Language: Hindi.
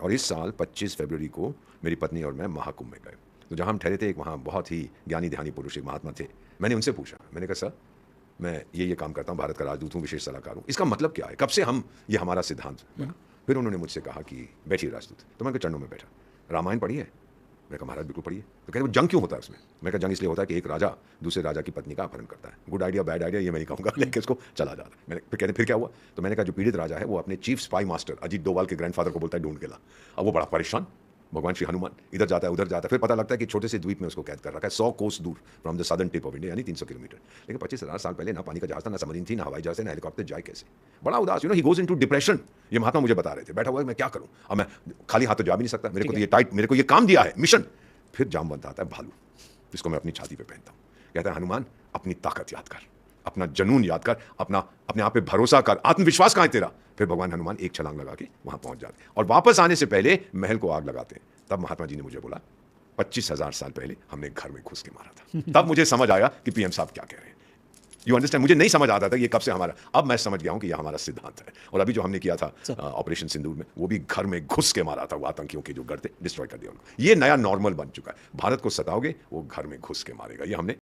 और इस साल 25 फरवरी को मेरी पत्नी और मैं महाकुंभ में गए। तो जहाँ हम ठहरे थे, एक वहाँ बहुत ही ज्ञानी ध्यानी पुरुष एक महात्मा थे। मैंने उनसे पूछा, मैंने कहा सर मैं ये काम करता हूँ, भारत का राजदूत हूँ, विशेष सलाहकार हूँ, इसका मतलब क्या है, कब से हम ये हमारा सिद्धांत बना? फिर उन्होंने मुझसे कहा कि बैठिए राजदूत। तो मैं चरणों में बैठा, रामायण पढ़ी है? मैं कहा महाराज बिल्कुल पढ़िए। तो कह रहे वो जंग क्यों होता है उसमें? मैं कहा जंग इसलिए होता है कि एक राजा दूसरे राजा की पत्नी का अपहरण करता है। गुड आइडिया बैड आइडिया ये मैं नहीं कहूँगा, लेकिन इसको चला जाता है। मैंने फिर कहते फिर क्या हुआ? तो मैंने कहा जो पीड़ित राजा है वो अपने chief spy master Ajit Doval के ग्रैंडफादर को बोलता है ढूंढ के ला। अब वो बड़ा परेशान, भगवान श्री हनुमान इधर जाता है उधर जाता है, फिर पता लगता है कि छोटे से द्वीप में उसको कैद कर रखा है 100 कोस दूर from the southern tip of India, यानी 300 किलोमीटर। लेकिन 25,000 साल पहले ना पानी का जहाज था, ना सबमरीन थी, ना हवाई जहाज थे, ना हेलीकॉप्टर, जाए कैसे? बड़ा उदास, ही गोज इनटू डिप्रेशन। ये महात्मा मुझे बता रहे थे, बैठा हुआ है मैं क्या करूं, अब मैं खाली हाथ तो जा भी नहीं सकता, मेरे को तो ये टाइट, मेरे को ये काम दिया है मिशन। फिर जाम बनता आता है भालू, जिसको मैं अपनी छाती पे पहनता हूं। कहता है हनुमान अपनी ताकत याद कर, अपना जनून याद कर, अपने आप पे भरोसा कर, आत्मविश्वास कहां है तेरा? फिर भगवान हनुमान एक छलांग लगा के वहां पहुंच जाते और वापस आने से पहले महल को आग लगाते हैं। तब महात्मा जी ने मुझे बोला 25,000 साल पहले हमने घर में घुस के मारा था। तब मुझे समझ आया कि पीएम साहब क्या कह रहे हैं। You understand? मुझे नहीं समझ आता था ये कब से हमारा, अब मैं समझ गया हूं कि यह हमारा सिद्धांत है। और अभी जो हमने किया था ऑपरेशन सिंदूर में, वो भी घर में घुस के मारा था, वो आतंकियों के जो गढ़ थे, डिस्ट्रॉय कर दिया उनको। ये नया नॉर्मल बन चुका है, भारत को सताओगे वो घर में घुस के मारेगा, ये हमने